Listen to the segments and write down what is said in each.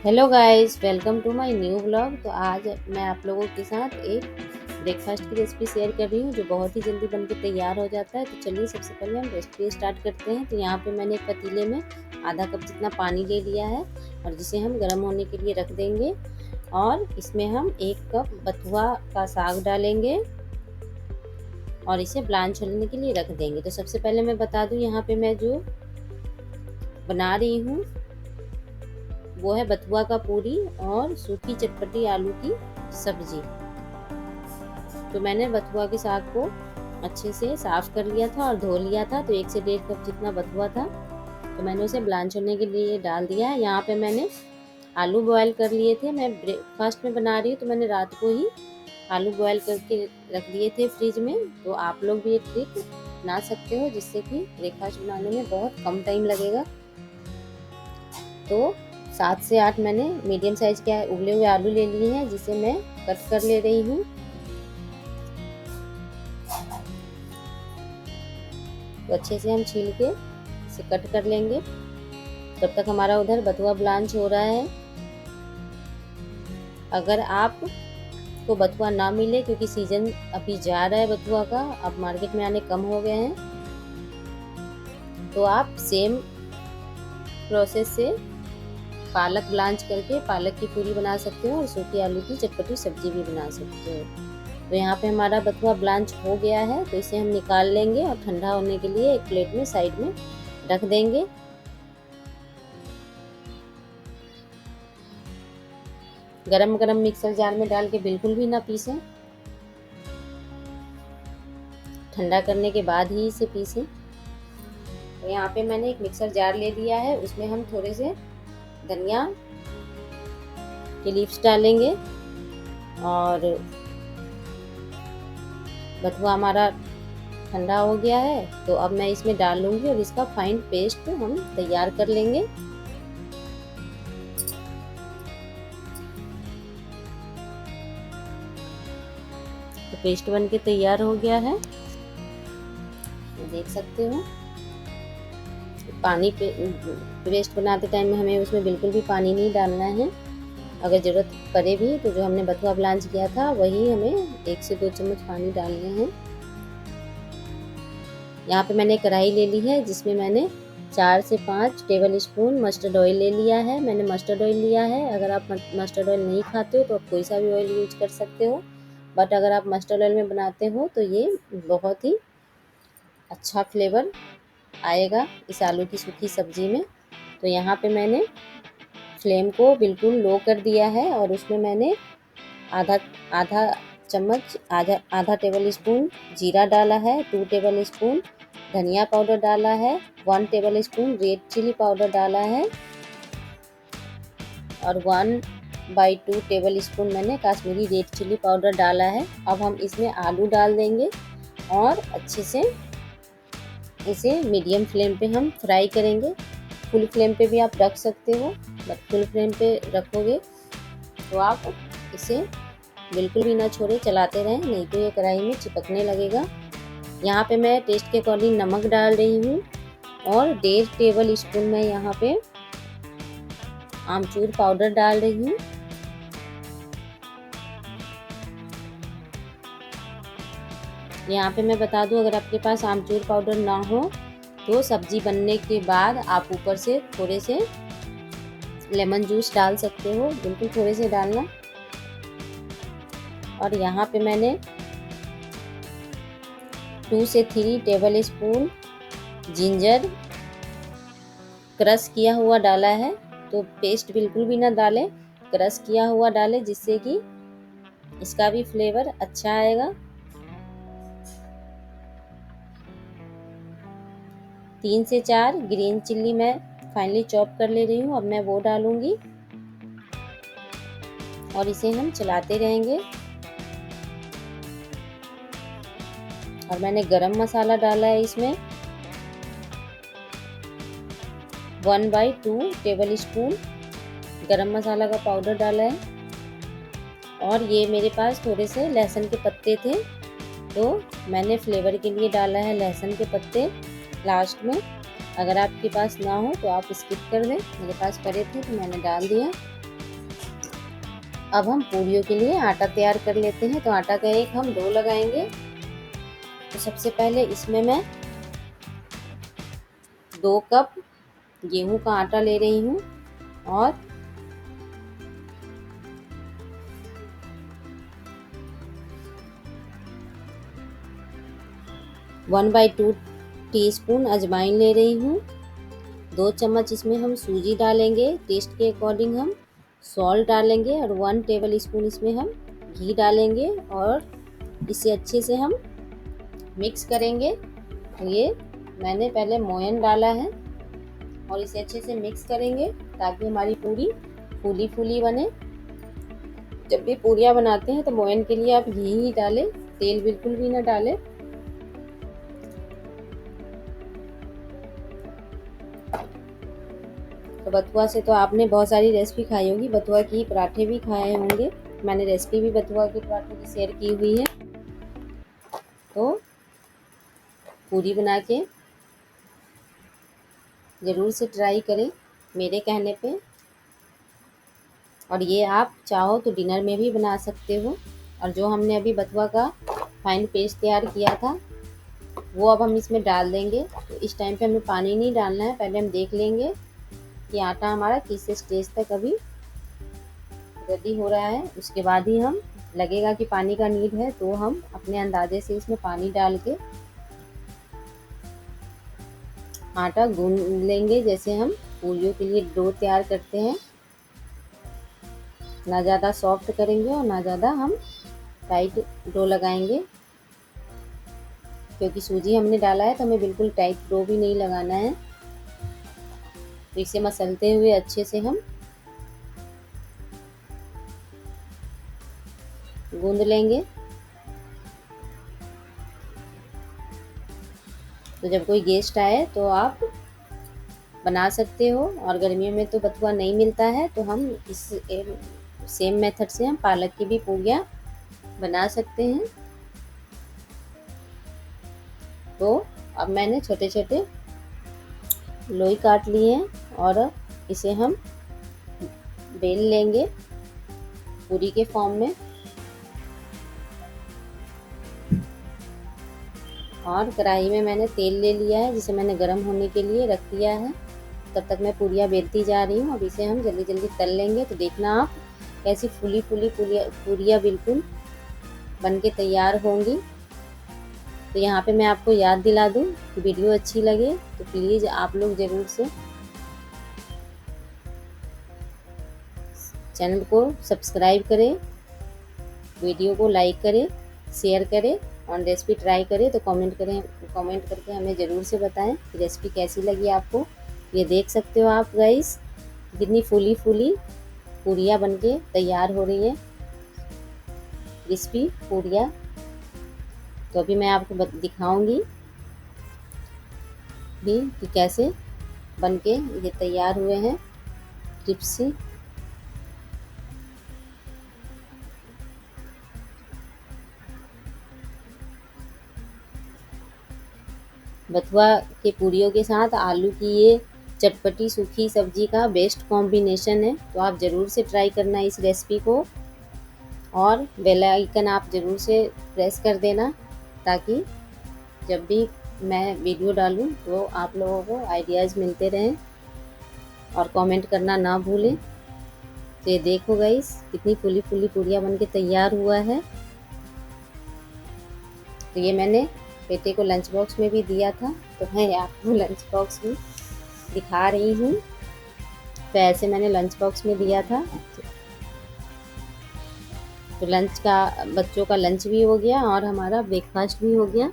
Hello guys, welcome to my new vlog. तो आज मैं आप लोगों के साथ एक ब्रेकफास्ट की रेसिपी शेयर कर रही हूँ जो बहुत ही जल्दी बनके तैयार हो जाता है। तो चलिए सबसे पहले हम रेसिपी स्टार्ट करते हैं। तो यहाँ पे मैंने एक पतीले में आधा कप जितना पानी ले लिया है और जिसे हम गर्म होने के लिए रख देंगे। और इसमें हम 1 कप बथुआ का साग डालेंगे और इसे ब्लांच होने के लिए रख देंगे। तो सबसे पहले मैं बता दूँ, यहाँ पे मैं जो बना रही हूँ वो है बथुआ का पूरी और सूखी चटपटी आलू की सब्जी। तो मैंने बथुआ के साग को अच्छे से साफ कर लिया था और धो लिया था। तो 1 से 1.5 कप जितना बथुआ था, तो मैंने उसे ब्लांच होने के लिए डाल दिया है। यहाँ पे मैंने आलू बॉयल कर लिए थे। मैं ब्रेकफास्ट में बना रही हूँ तो मैंने रात को ही आलू बॉयल करके रख दिए थे फ्रिज में। तो आप लोग भी ये ट्रिक अपना सकते हो जिससे कि ब्रेकफास्ट बनाने में बहुत कम टाइम लगेगा। तो 7 से 8 मैंने मीडियम साइज के उबले हुए आलू ले लिए हैं जिसे मैं कट कर ले रही हूँ। तो अच्छे से हम छील के इसे कट कर लेंगे। तब तक हमारा उधर बथुआ ब्लांच हो रहा है। अगर आप को बथुआ ना मिले, क्योंकि सीजन अभी जा रहा है बथुआ का, अब मार्केट में आने कम हो गए हैं, तो आप सेम प्रोसेस से पालक ब्लांच करके पालक की पूरी बना सकते हो और सूखी आलू की चटपटी सब्जी भी बना सकते हो। तो यहाँ पे हमारा बथुआ ब्लांच हो गया है, तो इसे हम निकाल लेंगे और ठंडा होने के लिए एक प्लेट में साइड में रख देंगे। गरम गरम मिक्सर जार में डाल के बिल्कुल भी ना पीसें, ठंडा करने के बाद ही इसे पीसें। तो यहाँ पे मैंने एक मिक्सर जार ले लिया है, उसमें हम थोड़े से धनिया के लीव्स डालेंगे और बथुआ हमारा ठंडा हो गया है। तो अब मैं इसमें डाल लूँगी और इसका फाइन पेस्ट हम तैयार कर लेंगे। तो पेस्ट बनके तैयार हो गया है, देख सकते हो। पानी पेस्ट बनाते टाइम में हमें उसमें बिल्कुल भी पानी नहीं डालना है। अगर ज़रूरत पड़े भी तो जो हमने बथुआ ब्लांच किया था वही हमें 1 से 2 चम्मच पानी डालने हैं। यहाँ पे मैंने कढ़ाई ले ली है जिसमें मैंने 4 से 5 टेबल स्पून मस्टर्ड ऑयल ले लिया है। मैंने मस्टर्ड ऑयल लिया है। अगर आप मस्टर्ड ऑयल नहीं खाते हो तो आप कोई सा भी ऑयल यूज कर सकते हो, बट अगर आप मस्टर्ड ऑयल में बनाते हो तो ये बहुत ही अच्छा फ्लेवर आएगा इस आलू की सूखी सब्जी में। तो यहाँ पे मैंने फ्लेम को बिल्कुल लो कर दिया है और उसमें मैंने आधा आधा चम्मच आधा टेबल स्पून जीरा डाला है, 2 टेबल स्पून धनिया पाउडर डाला है, 1 tablespoon red chilli powder डाला है और 1/2 टेबल स्पून मैंने कश्मीरी रेड चिली पाउडर डाला है। अब हम इसमें आलू डाल देंगे और अच्छे से इसे मीडियम फ्लेम पे हम फ्राई करेंगे। फुल फ्लेम पे भी आप रख सकते हो, बट फुल फ्लेम पे रखोगे तो आप इसे बिल्कुल भी ना छोड़े, चलाते रहें, नहीं तो ये कढ़ाई में चिपकने लगेगा। यहाँ पे मैं टेस्ट के अकॉर्डिंग नमक डाल रही हूँ और 1.5 टेबल स्पून मैं यहाँ पे आमचूर पाउडर डाल रही हूँ। यहाँ पे मैं बता दूँ, अगर आपके पास आमचूर पाउडर ना हो तो सब्जी बनने के बाद आप ऊपर से थोड़े से लेमन जूस डाल सकते हो, बिल्कुल थोड़े से डालना। और यहाँ पे मैंने 2 से 3 टेबल स्पून जिंजर क्रश किया हुआ डाला है। तो पेस्ट बिल्कुल भी ना डालें, क्रश किया हुआ डालें जिससे कि इसका भी फ्लेवर अच्छा आएगा। 3 से 4 ग्रीन चिल्ली मैं फाइनली चॉप कर ले रही हूँ, अब मैं वो डालूंगी और इसे हम चलाते रहेंगे। और मैंने गरम मसाला डाला है इसमें 1/2 टेबल स्पून गरम मसाला का पाउडर डाला है। और ये मेरे पास थोड़े से लहसुन के पत्ते थे तो मैंने फ्लेवर के लिए डाला है लहसुन के पत्ते लास्ट में। अगर आपके पास ना हो तो आप स्किप कर दें, मेरे पास पड़े थे तो मैंने डाल दिया। अब हम पूरियों के लिए आटा तैयार कर लेते हैं। तो आटा का एक हम डो लगाएंगे। तो सबसे पहले इसमें मैं 2 कप गेहूं का आटा ले रही हूँ और 1/2 टीस्पून अजवाइन ले रही हूँ। 2 चम्मच इसमें हम सूजी डालेंगे। टेस्ट के अकॉर्डिंग हम सॉल्ट डालेंगे और 1 टेबल स्पून इसमें हम घी डालेंगे और इसे अच्छे से हम मिक्स करेंगे। तो ये मैंने पहले मोयन डाला है और इसे अच्छे से मिक्स करेंगे ताकि हमारी पूरी फूली फूली बने। जब भी पूरियाँ बनाते हैं तो मोयन के लिए आप घी ही डालें, तेल बिल्कुल भी ना डालें। तो बथुआ से तो आपने बहुत सारी रेसिपी खाई होगी, बथुआ की पराठे भी खाए होंगे। मैंने रेसिपी भी बथुआ के पराठों की शेयर की हुई है। तो पूरी बना के ज़रूर से ट्राई करें मेरे कहने पे। और ये आप चाहो तो डिनर में भी बना सकते हो। और जो हमने अभी बथुआ का फाइन पेस्ट तैयार किया था वो अब हम इसमें डाल देंगे। तो इस टाइम पे हमें पानी नहीं डालना है, पहले हम देख लेंगे कि आटा हमारा किस स्टेज तक अभी रेडी हो रहा है। उसके बाद ही हम लगेगा कि पानी का नीड है तो हम अपने अंदाजे से इसमें पानी डाल के आटा गूंद लेंगे, जैसे हम पूरियों के लिए डो तैयार करते हैं। ना ज़्यादा सॉफ्ट करेंगे और ना ज़्यादा हम टाइट डो लगाएंगे, क्योंकि सूजी हमने डाला है तो हमें बिल्कुल टाइट डो भी नहीं लगाना है। तो इसे मसलते हुए अच्छे से हम गूंद लेंगे। तो जब कोई गेस्ट आए तो आप बना सकते हो। और गर्मियों में तो बथुआ नहीं मिलता है तो हम इस सेम मेथड से हम पालक की भी पूरियाँ बना सकते हैं। तो अब मैंने छोटे छोटे लोई काट लिए हैं और इसे हम बेल लेंगे पूरी के फॉर्म में। और कढ़ाई में मैंने तेल ले लिया है जिसे मैंने गर्म होने के लिए रख दिया है। तब तक मैं पूरियाँ बेलती जा रही हूँ। अब इसे हम जल्दी जल्दी तल लेंगे। तो देखना आप कैसी फूली फूली पूरियाँ बिल्कुल बन के तैयार होंगी। तो यहाँ पे मैं आपको याद दिला दूँ कि वीडियो अच्छी लगे तो प्लीज़ आप लोग ज़रूर से चैनल को सब्सक्राइब करें, वीडियो को लाइक करें, शेयर करें और रेसिपी ट्राई करें। तो कमेंट करके हमें ज़रूर से बताएं कि रेसिपी कैसी लगी आपको। ये देख सकते हो आप गाइस कितनी फूली फूली पूरियाँ बनके तैयार हो रही है, क्रिस्पी पूरियाँ। तो अभी मैं आपको दिखाऊंगी भी कि कैसे बनके ये तैयार हुए हैं क्रिस्पी। बथुआ के पूरियों के साथ आलू की ये चटपटी सूखी सब्जी का बेस्ट कॉम्बिनेशन है। तो आप ज़रूर से ट्राई करना इस रेसिपी को और बेल आइकन आप ज़रूर से प्रेस कर देना ताकि जब भी मैं वीडियो डालूं तो आप लोगों को आइडियाज़ मिलते रहें। और कमेंट करना ना भूलें। तो ये देखो गाइस कितनी फूली फूली पूरियाँ बनके तैयार हुआ है। तो ये मैंने बेटे को लंच बॉक्स में भी दिया था तो मैं आपको लंच बॉक्स में दिखा रही हूँ। तो ऐसे मैंने लंच बॉक्स में दिया था। तो लंच का बच्चों का लंच भी हो गया और हमारा ब्रेकफास्ट भी हो गया।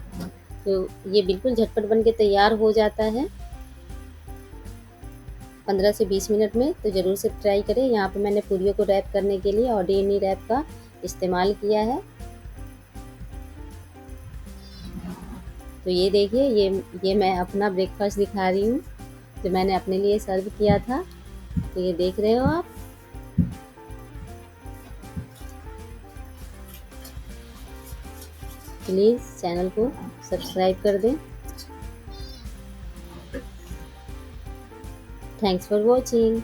तो ये बिल्कुल झटपट बन के तैयार हो जाता है 15 से 20 मिनट में। तो ज़रूर से ट्राई करें। यहाँ पे मैंने पूरियों को रैप करने के लिए ऑर्डिनरी रैप का इस्तेमाल किया है। तो ये देखिए ये मैं अपना ब्रेकफास्ट दिखा रही हूँ जो मैंने अपने लिए सर्व किया था। तो ये देख रहे हो आप। प्लीज़ चैनल को सब्सक्राइब कर दें। Thanks for watching.